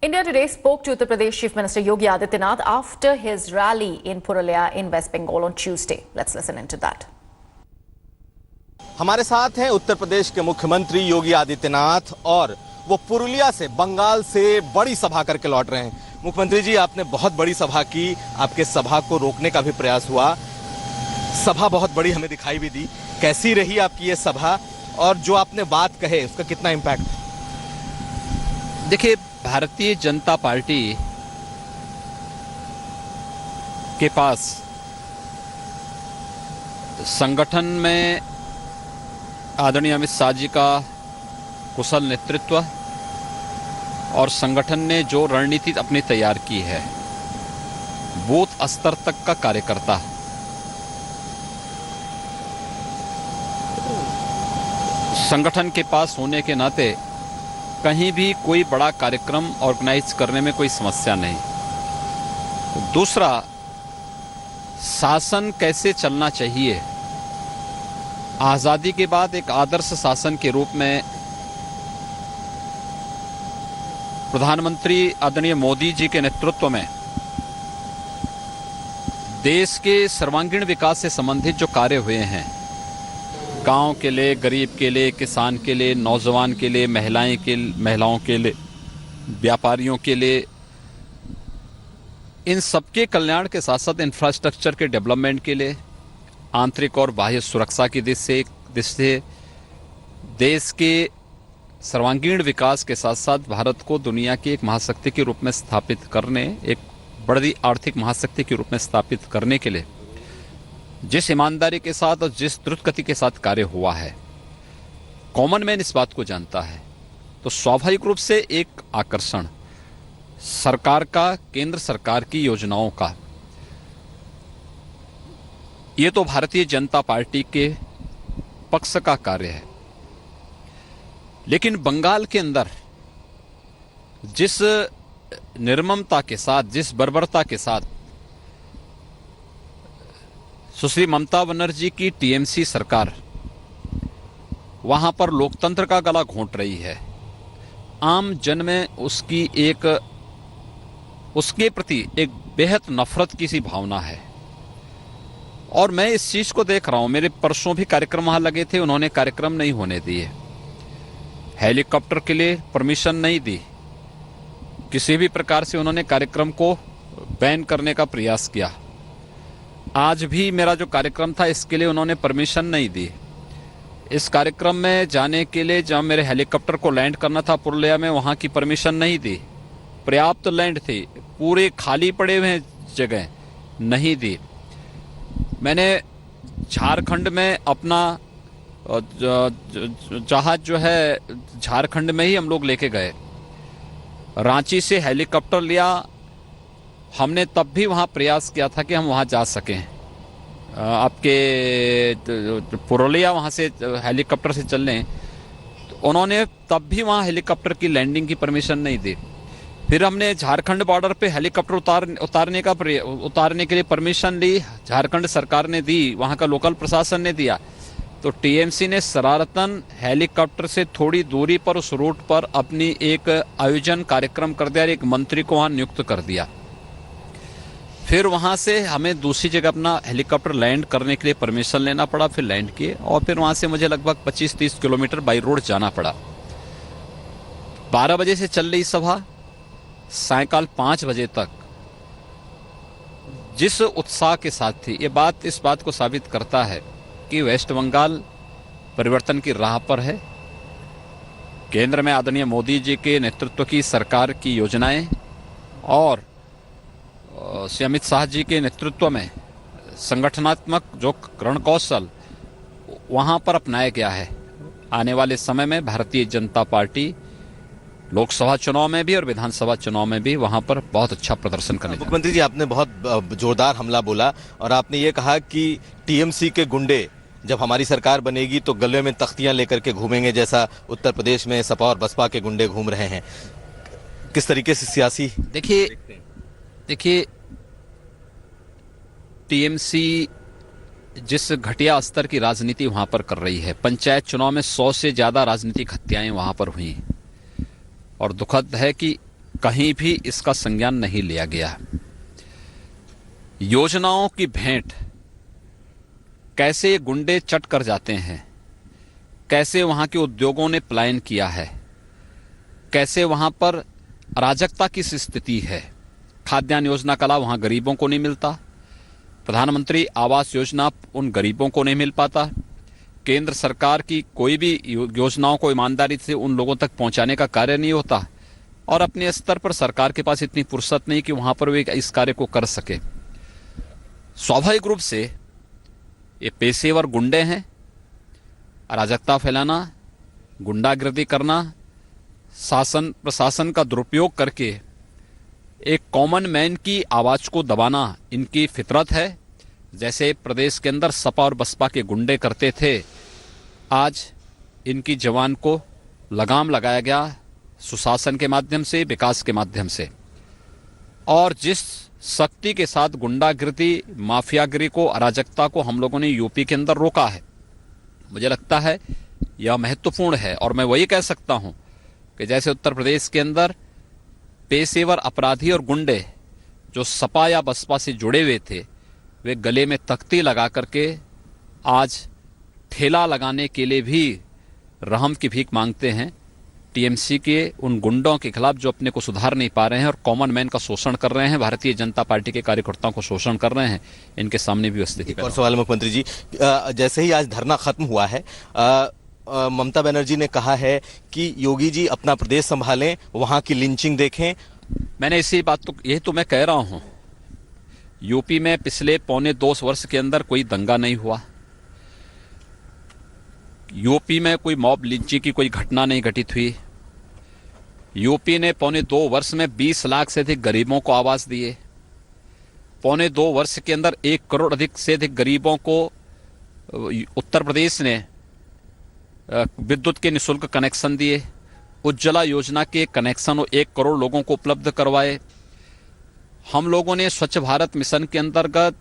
India today spoke to Uttar Pradesh Chief Minister Yogi Adityanath after his rally in Purulia in West Bengal on Tuesday. Let's listen into that. हमारे साथ हैं उत्तर प्रदेश के मुख्यमंत्री योगी आदित्यनाथ और वो पुरुलिया से बंगाल से बड़ी सभा करके लौट रहे हैं। मुख्यमंत्री जी, आपने बहुत बड़ी सभा की, आपके सभा को रोकने का भी प्रयास हुआ, सभा बहुत बड़ी हमें दिखाई भी दी। कैसी रही आपकी ये सभा और जो आपने बात कहे उसका कितना इम्पैक्ट? देखिए, भारतीय जनता पार्टी के पास संगठन में आदरणीय अमित शाह जी का कुशल नेतृत्व और संगठन ने जो रणनीति अपनी तैयार की है, बूथ स्तर तक का कार्यकर्ता संगठन के पास होने के नाते कहीं भी कोई बड़ा कार्यक्रम ऑर्गेनाइज करने में कोई समस्या नहीं। दूसरा, शासन कैसे चलना चाहिए, आजादी के बाद एक आदर्श शासन के रूप में प्रधानमंत्री आदरणीय मोदी जी के नेतृत्व में देश के सर्वांगीण विकास से संबंधित जो कार्य हुए हैं, गांव के लिए, गरीब के लिए, किसान के लिए, नौजवान के लिए, महिलाओं के लिए, व्यापारियों के लिए, इन सबके कल्याण के साथ साथ इंफ्रास्ट्रक्चर के डेवलपमेंट के लिए, आंतरिक और बाह्य सुरक्षा की दृष्टि से देश के सर्वांगीण विकास के साथ साथ भारत को दुनिया की एक महाशक्ति के रूप में स्थापित करने, एक बड़ी आर्थिक महाशक्ति के रूप में स्थापित करने के लिए जिस ईमानदारी के साथ और जिस द्रुत गति के साथ कार्य हुआ है, कॉमन मैन इस बात को जानता है। तो स्वाभाविक रूप से एक आकर्षण सरकार का, केंद्र सरकार की योजनाओं का, ये तो भारतीय जनता पार्टी के पक्ष का कार्य है। लेकिन बंगाल के अंदर जिस निर्ममता के साथ, जिस बर्बरता के साथ सुश्री ममता बनर्जी की टीएमसी सरकार वहां पर लोकतंत्र का गला घोंट रही है, आम जन में उसके प्रति एक बेहद नफरत की सी भावना है। और मैं इस चीज को देख रहा हूं। मेरे परसों भी कार्यक्रम वहां लगे थे, उन्होंने कार्यक्रम नहीं होने दिए, हेलीकॉप्टर के लिए परमिशन नहीं दी, किसी भी प्रकार से उन्होंने कार्यक्रम को बैन करने का प्रयास किया। आज भी मेरा जो कार्यक्रम था इसके लिए उन्होंने परमिशन नहीं दी। इस कार्यक्रम में जाने के लिए जहां मेरे हेलीकॉप्टर को लैंड करना था पुरुलिया में, वहां की परमिशन नहीं दी। पर्याप्त लैंड थी, पूरे खाली पड़े हुए जगह नहीं दी। मैंने झारखंड में अपना जहाज जो है झारखंड में ही हम लोग लेके गए, रांची से हेलीकॉप्टर लिया। हमने तब भी वहां प्रयास किया था कि हम वहां जा सकें। आपके पुरुलिया वहां से हेलीकॉप्टर से चलने, तो उन्होंने तब भी वहां हेलीकॉप्टर की लैंडिंग की परमिशन नहीं दी। फिर हमने झारखंड बॉर्डर पे हेलीकॉप्टर उतारने के लिए परमिशन ली, झारखंड सरकार ने दी, वहां का लोकल प्रशासन ने दिया। तो टीएमसी ने शरारतन हेलीकॉप्टर से थोड़ी दूरी पर उस रूट पर अपनी एक आयोजन कार्यक्रम कर दिया और एक मंत्री को वहां नियुक्त कर दिया। फिर वहां से हमें दूसरी जगह अपना हेलीकॉप्टर लैंड करने के लिए परमिशन लेना पड़ा, फिर लैंड किए और फिर वहां से मुझे लगभग 25-30 किलोमीटर बाई रोड जाना पड़ा। 12 बजे से चल रही सभा सायकाल 5 बजे तक जिस उत्साह के साथ थी, ये बात इस बात को साबित करता है कि वेस्ट बंगाल परिवर्तन की राह पर है। केंद्र में आदरणीय मोदी जी के नेतृत्व की सरकार की योजनाएं और श्री अमित शाह जी के नेतृत्व में संगठनात्मक जो रणकौशल वहां पर अपनाया गया है, आने वाले समय में भारतीय जनता पार्टी लोकसभा चुनाव में भी और विधानसभा चुनाव में भी वहां पर बहुत अच्छा प्रदर्शन करने। मुख्यमंत्री जी, आपने बहुत जोरदार हमला बोला और आपने ये कहा कि टीएमसी के गुंडे जब हमारी सरकार बनेगी तो गले में तख्तियां लेकर के घूमेंगे, जैसा उत्तर प्रदेश में सपा और बसपा के गुंडे घूम रहे हैं। किस तरीके से सियासी देखिए टीएमसी जिस घटिया स्तर की राजनीति वहां पर कर रही है, पंचायत चुनाव में 100 से ज्यादा राजनीतिक हत्याएं वहां पर हुई और दुखद है कि कहीं भी इसका संज्ञान नहीं लिया गया। योजनाओं की भेंट कैसे गुंडे चट कर जाते हैं, कैसे वहां के उद्योगों ने पलायन किया है, कैसे वहां पर अराजकता की स्थिति है। खाद्यान्न योजना का लाभ वहां गरीबों को नहीं मिलता, प्रधानमंत्री आवास योजना उन गरीबों को नहीं मिल पाता, केंद्र सरकार की कोई भी योजनाओं को ईमानदारी से उन लोगों तक पहुंचाने का कार्य नहीं होता, और अपने स्तर पर सरकार के पास इतनी फुर्सत नहीं कि वहां पर वे इस कार्य को कर सके। स्वाभाविक रूप से ये पेशेवर गुंडे हैं। अराजकता फैलाना, गुंडागर्दी करना, शासन प्रशासन का दुरुपयोग करके एक कॉमन मैन की आवाज को दबाना इनकी फितरत है। जैसे प्रदेश के अंदर सपा और बसपा के गुंडे करते थे, आज इनकी जवान को लगाम लगाया गया सुशासन के माध्यम से, विकास के माध्यम से। और जिस सख्ती के साथ गुंडागिरी, माफियागिरी को, अराजकता को हम लोगों ने यूपी के अंदर रोका है, मुझे लगता है यह महत्वपूर्ण है। और मैं वही कह सकता हूं कि जैसे उत्तर प्रदेश के अंदर पेशेवर अपराधी और गुंडे जो सपा या बसपा से जुड़े हुए थे, वे गले में तख्ती लगा करके आज ठेला लगाने के लिए भी रहम की भीख मांगते हैं। टीएमसी के उन गुंडों के खिलाफ जो अपने को सुधार नहीं पा रहे हैं और कॉमन मैन का शोषण कर रहे हैं, भारतीय जनता पार्टी के कार्यकर्ताओं को शोषण कर रहे हैं, इनके सामने भी स्थिति। और सवाल मुख्यमंत्री जी, जैसे ही आज धरना खत्म हुआ है, ममता बनर्जी ने कहा है कि योगी जी अपना प्रदेश संभालें, वहां की लिंचिंग देखें। मैंने इसी बात तो, यही तो मैं कह रहा हूं, यूपी में पिछले 2.25 वर्ष के अंदर कोई दंगा नहीं हुआ, यूपी में कोई मॉब लिंचिंग की कोई घटना नहीं घटित हुई। यूपी ने 2.25 वर्ष में 20 लाख से अधिक गरीबों को आवास दिए। 2.25 वर्ष के अंदर 1 करोड़ अधिक से अधिक गरीबों को उत्तर प्रदेश ने विद्युत के निःशुल्क कनेक्शन दिए। उज्ज्वला योजना के कनेक्शन 1 करोड़ लोगों को उपलब्ध करवाए। हम लोगों ने स्वच्छ भारत मिशन के अंतर्गत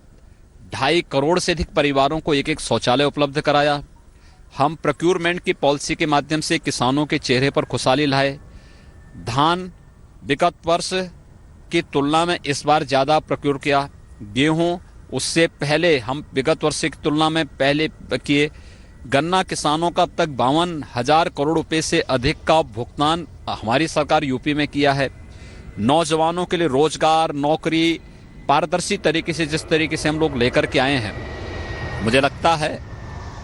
2.5 करोड़ से अधिक परिवारों को एक शौचालय उपलब्ध कराया। हम प्रोक्यूरमेंट की पॉलिसी के माध्यम से किसानों के चेहरे पर खुशहाली लाए। धान विगत वर्ष की तुलना में इस बार ज्यादा प्रोक्यूर किया। गेहूं उससे पहले हम विगत वर्ष की तुलना में पहले किए। गन्ना किसानों का अब तक 52,000 करोड़ रुपए से अधिक का भुगतान हमारी सरकार यूपी में किया है। नौजवानों के लिए रोजगार, नौकरी पारदर्शी तरीके से, जिस तरीके से हम लोग लेकर के आए हैं, मुझे लगता है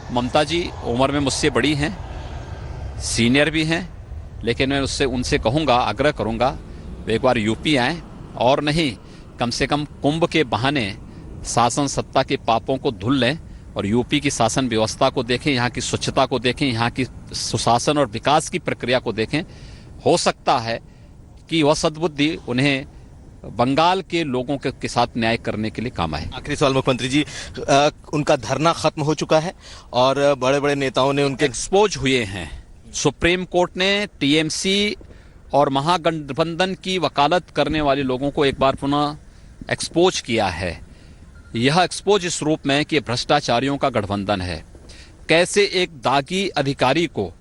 ममता जी उम्र में मुझसे बड़ी हैं, सीनियर भी हैं, लेकिन मैं उनसे कहूँगा, आग्रह करूँगा, वे एक बार यूपी आएँ और नहीं कम से कम कुंभ के बहाने शासन सत्ता के पापों को धुल लें और यूपी की शासन व्यवस्था को देखें, यहाँ की स्वच्छता को देखें, यहाँ की सुशासन और विकास की प्रक्रिया को देखें। हो सकता है कि वह सद्बुद्धि उन्हें बंगाल के लोगों के साथ न्याय करने के लिए काम आए। आखिरी सवाल मुख्यमंत्री जी, उनका धरना खत्म हो चुका है और बड़े बड़े नेताओं ने उनके एक्सपोज हुए हैं। सुप्रीम कोर्ट ने टीएमसी और महागठबंधन की वकालत करने वाले लोगों को एक बार पुनः एक्सपोज किया है। यह एक्सपोज इस रूप में कि भ्रष्टाचारियों का गठबंधन है। कैसे एक दागी अधिकारी को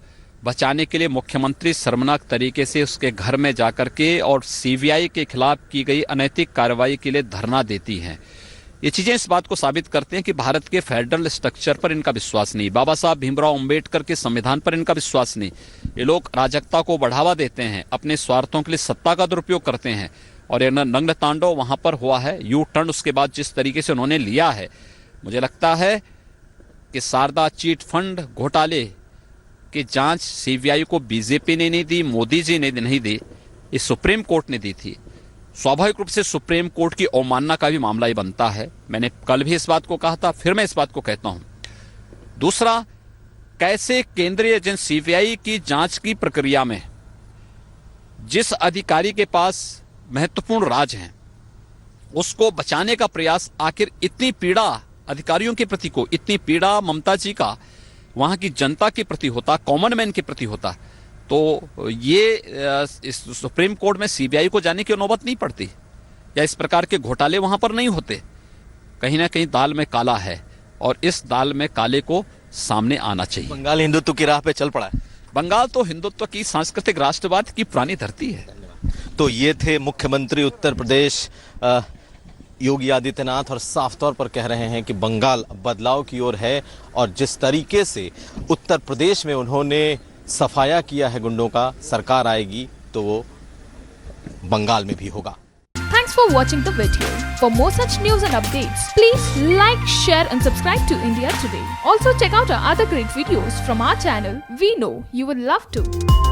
बचाने के लिए मुख्यमंत्री शर्मनाक तरीके से उसके घर में जाकर के और सीबीआई के खिलाफ की गई अनैतिक कार्रवाई के लिए धरना देती हैं। ये चीजें इस बात को साबित करते हैं कि भारत के फेडरल स्ट्रक्चर पर इनका विश्वास नहीं, बाबा साहब भीमराव अंबेडकर के संविधान पर इनका विश्वास नहीं। ये लोग अराजकता को बढ़ावा देते हैं, अपने स्वार्थों के लिए सत्ता का दुरुपयोग करते हैं और ये नग्न तांडव वहां पर हुआ है। यू टर्न उसके बाद जिस तरीके से उन्होंने लिया है, मुझे लगता है कि शारदा चिट फंड घोटाले की जांच सीबीआई को बीजेपी ने नहीं दी, मोदी जी ने नहीं दी, इस सुप्रीम कोर्ट ने दी थी। स्वाभाविक रूप से सुप्रीम कोर्ट की अवमानना का भी मामला ही बनता है। मैंने कल भी इस बात को कहा था, फिर मैं इस बात को कहता हूं। दूसरा, कैसे केंद्रीय एजेंसी सीबीआई की जांच की प्रक्रिया में जिस अधिकारी के पास महत्वपूर्ण राज हैं उसको बचाने का प्रयास, आखिर इतनी पीड़ा अधिकारियों के प्रति को, इतनी पीड़ा ममता जी का वहां की जनता के प्रति होता, कॉमन मैन के प्रति होता, तो ये इस सुप्रीम कोर्ट में सीबीआई को जाने की नौबत नहीं पड़ती या इस प्रकार के घोटाले वहां पर नहीं होते। कहीं ना कहीं दाल में काला है और इस दाल में काले को सामने आना चाहिए। बंगाल हिंदुत्व की राह पे चल पड़ा है। बंगाल तो हिंदुत्व की, सांस्कृतिक राष्ट्रवाद की पुरानी धरती है। तो ये थे मुख्यमंत्री उत्तर प्रदेश योगी आदित्यनाथ, और साफ तौर पर कह रहे हैं कि बंगाल बदलाव की ओर है, और जिस तरीके से उत्तर प्रदेश में उन्होंने सफाया किया है गुंडों का, सरकार आएगी तो वो बंगाल में भी होगा। Thanks for watching the video. For more such news and updates, please like, share and subscribe to India Today. Also check out our other great videos from our channel. We know you will love to.